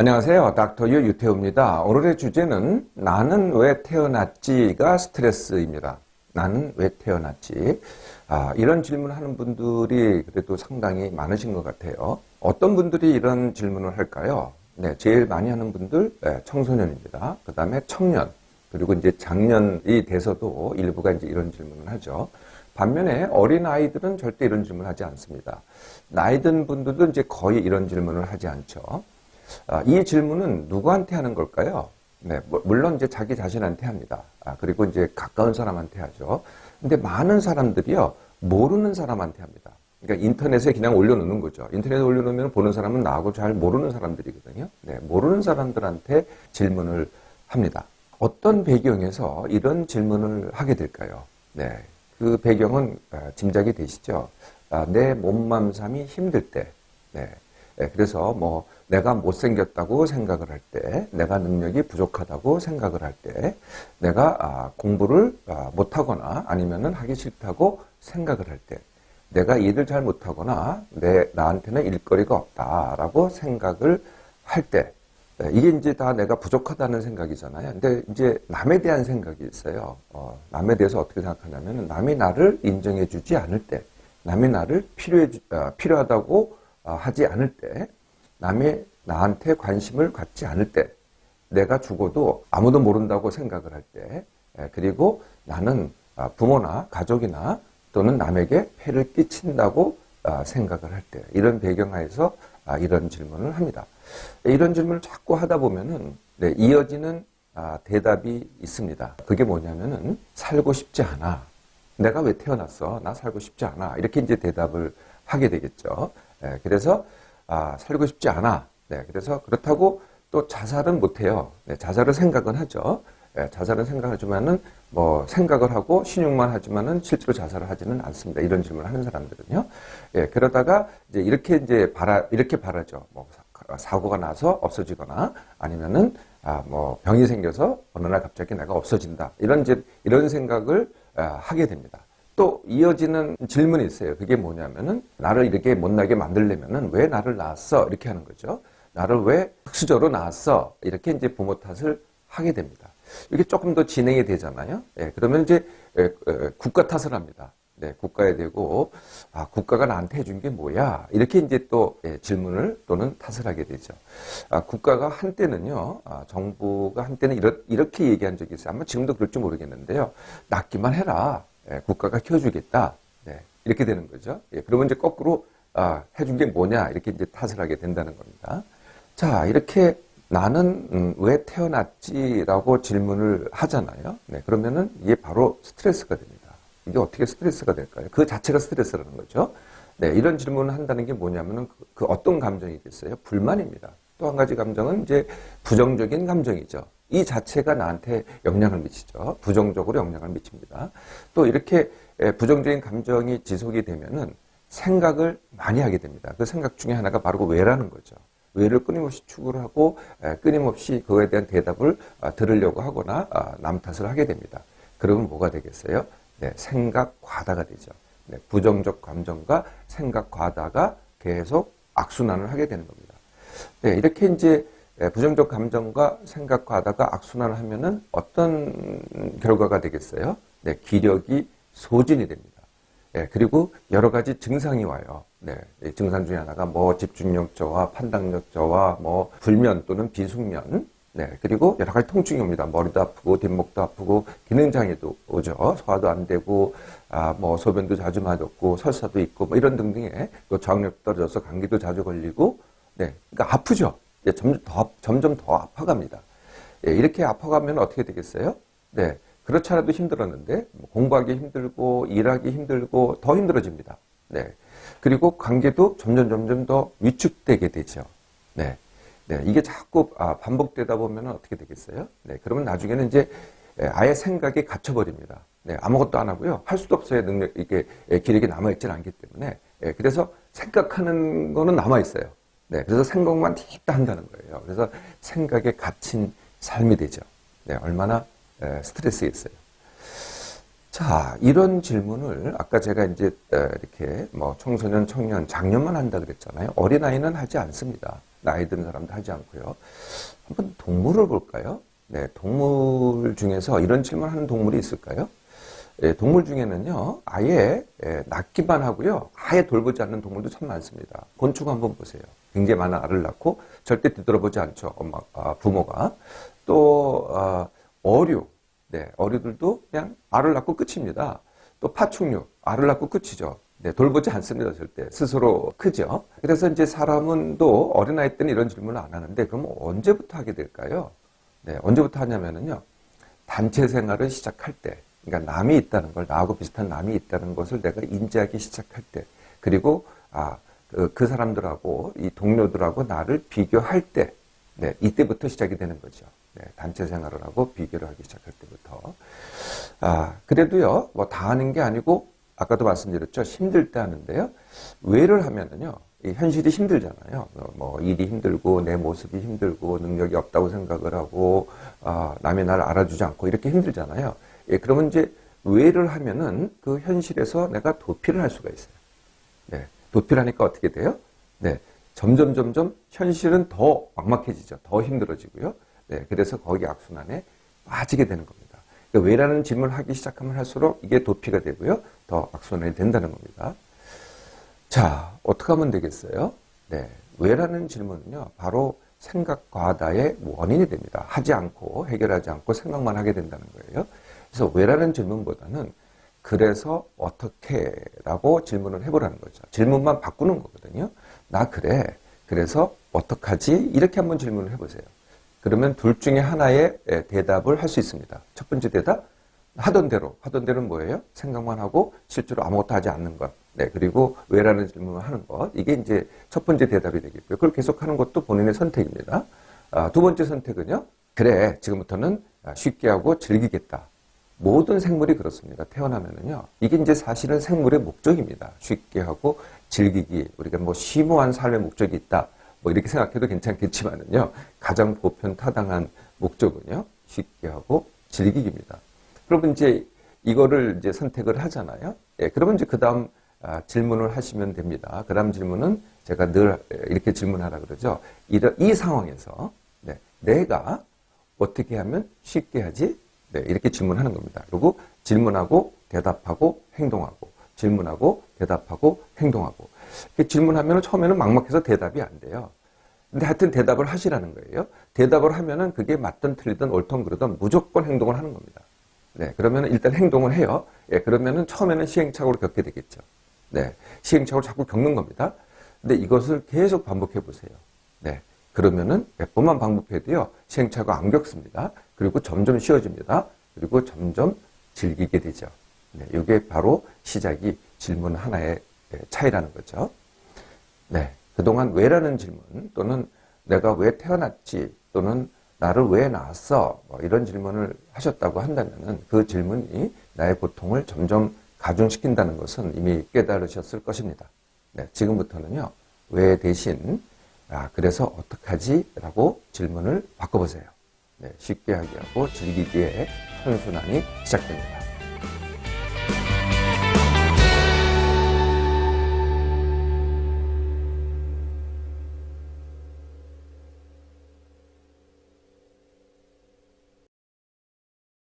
안녕하세요. 닥터 유 유태우입니다. 오늘의 주제는 나는 왜 태어났지가 스트레스입니다. 나는 왜 태어났지? 이런 질문을 하는 분들이 그래도 상당히 많으신 것 같아요. 어떤 분들이 이런 질문을 할까요? 네, 제일 많이 하는 분들, 청소년입니다. 그 다음에 청년, 그리고 이제 장년이 돼서도 일부가 이제 이런 질문을 하죠. 반면에 어린아이들은 절대 이런 질문을 하지 않습니다. 나이 든 분들도 이제 거의 이런 질문을 하지 않죠. 이 질문은 누구한테 하는 걸까요? 네, 물론 이제 자기 자신한테 합니다. 그리고 이제 가까운 사람한테 하죠. 근데 많은 사람들이요, 모르는 사람한테 합니다. 그러니까 인터넷에 그냥 올려놓는 거죠. 인터넷에 올려놓으면 보는 사람은 나하고 잘 모르는 사람들이거든요. 네, 모르는 사람들한테 질문을 합니다. 어떤 배경에서 이런 질문을 하게 될까요? 네, 그 배경은 짐작이 되시죠? 내 몸맘삼이 힘들 때, 네, 그래서 뭐 내가 못생겼다고 생각을 할 때, 내가 능력이 부족하다고 생각을 할 때, 내가 공부를 못하거나 아니면은 하기 싫다고 생각을 할 때, 내가 일을 잘 못하거나 나한테는 일거리가 없다라고 생각을 할 때, 이게 이제 다 내가 부족하다는 생각이잖아요. 근데 이제 남에 대한 생각이 있어요. 남에 대해서 어떻게 생각하냐면 남이 나를 인정해 주지 않을 때, 남이 나를 필요하다고 하지 않을 때, 남이 나한테 관심을 갖지 않을 때, 내가 죽어도 아무도 모른다고 생각을 할 때, 그리고 나는 부모나 가족이나 또는 남에게 폐를 끼친다고 생각을 할 때, 이런 배경하에서 이런 질문을 합니다. 이런 질문을 자꾸 하다 보면은 이어지는 대답이 있습니다. 그게 뭐냐면은 살고 싶지 않아. 내가 왜 태어났어? 나 살고 싶지 않아. 이렇게 이제 대답을 하게 되겠죠. 그래서 살고 싶지 않아. 네, 그래서 그렇다고 또 자살은 못해요. 네, 자살을 생각은 하죠. 자살은 생각하지만은 뭐 생각을 하고 신용만 하지만은 실제로 자살을 하지는 않습니다. 이런 질문을 하는 사람들은요. 그러다가 이제 이렇게 바라죠. 뭐 사고가 나서 없어지거나 아니면은 뭐 병이 생겨서 어느 날 갑자기 내가 없어진다. 이런 생각을 하게 됩니다. 또 이어지는 질문이 있어요. 그게 뭐냐면은 나를 이렇게 못나게 만들려면은 왜 나를 낳았어? 이렇게 하는 거죠. 나를 왜 특수저로 낳았어? 이렇게 이제 부모 탓을 하게 됩니다. 이게 조금 더 진행이 되잖아요. 그러면 이제 국가 탓을 합니다. 네, 국가에 대고 국가가 나한테 해준 게 뭐야? 이렇게 이제 또 질문을 또는 탓을 하게 되죠. 국가가 한때는요, 정부가 한때는 이렇게 얘기한 적이 있어요. 아마 지금도 그럴지 모르겠는데요. 낳기만 해라. 국가가 키워주겠다. 네, 이렇게 되는 거죠. 그러면 이제 거꾸로 해준 게 뭐냐? 이렇게 이제 탓을 하게 된다는 겁니다. 자, 이렇게 나는 왜 태어났지라고 질문을 하잖아요. 네, 그러면은 이게 바로 스트레스가 됩니다. 이게 어떻게 스트레스가 될까요? 그 자체가 스트레스라는 거죠. 네, 이런 질문을 한다는 게 뭐냐면은 그 어떤 감정이겠어요? 불만입니다. 또 한 가지 감정은 이제 부정적인 감정이죠. 이 자체가 나한테 영향을 미치죠. 부정적으로 영향을 미칩니다. 또 이렇게 부정적인 감정이 지속이 되면은 생각을 많이 하게 됩니다. 그 생각 중에 하나가 바로 그 왜라는 거죠. 왜를 끊임없이 추구를 하고 끊임없이 그거에 대한 대답을 들으려고 하거나 남 탓을 하게 됩니다. 그러면 뭐가 되겠어요? 네, 생각 과다가 되죠. 네, 부정적 감정과 생각 과다가 계속 악순환을 하게 되는 겁니다. 네, 이렇게 이제 부정적 감정과 생각 과다가 악순환을 하면은 어떤 결과가 되겠어요? 네, 기력이 소진이 됩니다. 그리고 여러 가지 증상이 와요. 네, 증상 중에 하나가 뭐 집중력 저하, 판단력 저하, 뭐 불면 또는 비숙면, 네, 그리고 여러 가지 통증이 옵니다. 머리도 아프고 뒷목도 아프고 기능장애도 오죠. 소화도 안 되고 뭐 소변도 자주 마렵고 설사도 있고 뭐 이런 등등의 또 저항력 떨어져서 감기도 자주 걸리고, 네, 그러니까 아프죠. 점점 더 아파갑니다. 이렇게 아파가면 어떻게 되겠어요? 네. 그렇지 않아도 힘들었는데 공부하기 힘들고 일하기 힘들고 더 힘들어집니다. 네. 그리고 관계도 점점 더 위축되게 되죠. 네. 네. 이게 자꾸 반복되다 보면 어떻게 되겠어요? 네. 그러면 나중에는 이제 아예 생각이 갇혀버립니다. 네. 아무것도 안 하고요. 할 수도 없어요. 이게 기력이 남아있지는 않기 때문에. 그래서 생각하는 거는 남아있어요. 네. 그래서 생각만 틱다 한다는 거예요. 그래서 생각에 갇힌 삶이 되죠. 네. 얼마나 스트레스겠어요. 자, 이런 질문을 아까 제가 이제 이렇게 뭐 청소년, 청년, 장년만 한다 그랬잖아요. 어린아이는 하지 않습니다. 나이 드는 사람도 하지 않고요. 한번 동물을 볼까요? 네, 동물 중에서 이런 질문하는 동물이 있을까요? 예, 동물 중에는요, 아예 낳기만 하고요, 아예 돌보지 않는 동물도 참 많습니다. 곤충 한번 보세요. 굉장히 많은 알을 낳고 절대 뒤돌아보지 않죠, 부모가. 또 어류, 네, 어류들도 그냥 알을 낳고 끝입니다. 또 파충류, 알을 낳고 끝이죠. 네, 돌보지 않습니다, 절대. 스스로 크죠. 그래서 이제 사람은 또 어린아이 때는 이런 질문을 안 하는데, 그럼 언제부터 하게 될까요? 네, 언제부터 하냐면은요, 단체 생활을 시작할 때, 그러니까 남이 있다는 걸, 나하고 비슷한 남이 있다는 것을 내가 인지하기 시작할 때, 그리고, 그 사람들하고, 이 동료들하고 나를 비교할 때, 네, 이때부터 시작이 되는 거죠. 네, 단체 생활을 하고 비교를 하기 시작할 때부터. 그래도요, 뭐 다 하는 게 아니고, 아까도 말씀드렸죠. 힘들 때 하는데요. 왜를 하면은요, 이 현실이 힘들잖아요. 뭐 일이 힘들고, 내 모습이 힘들고, 능력이 없다고 생각을 하고, 남이 나를 알아주지 않고, 이렇게 힘들잖아요. 예, 그러면 이제 왜를 하면은 그 현실에서 내가 도피를 할 수가 있어요. 네, 도피를 하니까 어떻게 돼요? 네, 점점 현실은 더 막막해지죠. 더 힘들어지고요. 네, 그래서 거기 악순환에 빠지게 되는 겁니다. 그러니까 왜라는 질문을 하기 시작하면 할수록 이게 도피가 되고요. 더 악순환이 된다는 겁니다. 자, 어떻게 하면 되겠어요? 네, 왜라는 질문은요, 바로 생각 과다의 원인이 됩니다. 하지 않고, 해결하지 않고 생각만 하게 된다는 거예요. 그래서 왜라는 질문보다는 그래서 어떻게 라고 질문을 해보라는 거죠. 질문만 바꾸는 거거든요. 나 그래. 그래서 어떡하지? 이렇게 한번 질문을 해보세요. 그러면 둘 중에 하나의 대답을 할 수 있습니다. 첫 번째 대답, 하던 대로는 뭐예요? 생각만 하고 실제로 아무것도 하지 않는 것. 네, 그리고 왜라는 질문을 하는 것. 이게 이제 첫 번째 대답이 되겠고요. 그걸 계속하는 것도 본인의 선택입니다. 두 번째 선택은요. 그래, 지금부터는 쉽게 하고 즐기겠다. 모든 생물이 그렇습니다. 태어나면은요. 이게 이제 사실은 생물의 목적입니다. 쉽게 하고 즐기기. 우리가 뭐 심오한 삶의 목적이 있다. 뭐 이렇게 생각해도 괜찮겠지만은요. 가장 보편타당한 목적은요. 쉽게 하고 즐기기입니다. 그러면 이제 이거를 이제 선택을 하잖아요. 예, 그러면 이제 그 다음 질문을 하시면 됩니다. 그 다음 질문은 제가 늘 이렇게 질문하라 그러죠. 이 상황에서 네, 내가 어떻게 하면 쉽게 하지? 네, 이렇게 질문하는 겁니다. 그리고 질문하고 대답하고 행동하고 질문하고 대답하고 행동하고 이렇게 질문하면 처음에는 막막해서 대답이 안 돼요. 근데 하여튼 대답을 하시라는 거예요. 대답을 하면은 그게 맞든 틀리든 옳든 그러든 무조건 행동을 하는 겁니다. 네, 그러면 일단 행동을 해요. 예, 그러면은 처음에는 시행착오를 겪게 되겠죠. 네, 시행착오를 자꾸 겪는 겁니다. 근데 이것을 계속 반복해 보세요. 네, 그러면은 몇 번만 반복해도요, 시행착오 안 겪습니다. 그리고 점점 쉬워집니다. 그리고 점점 즐기게 되죠. 네, 이게 바로 시작이 질문 하나의 차이라는 거죠. 네, 그동안 왜라는 질문 또는 내가 왜 태어났지 또는 나를 왜 낳았어 뭐 이런 질문을 하셨다고 한다면 그 질문이 나의 고통을 점점 가중시킨다는 것은 이미 깨달으셨을 것입니다. 네, 지금부터는요. 왜 대신 그래서 어떡하지? 라고 질문을 바꿔보세요. 네, 쉽게 하게 하고 즐기기에 선순환이 시작됩니다.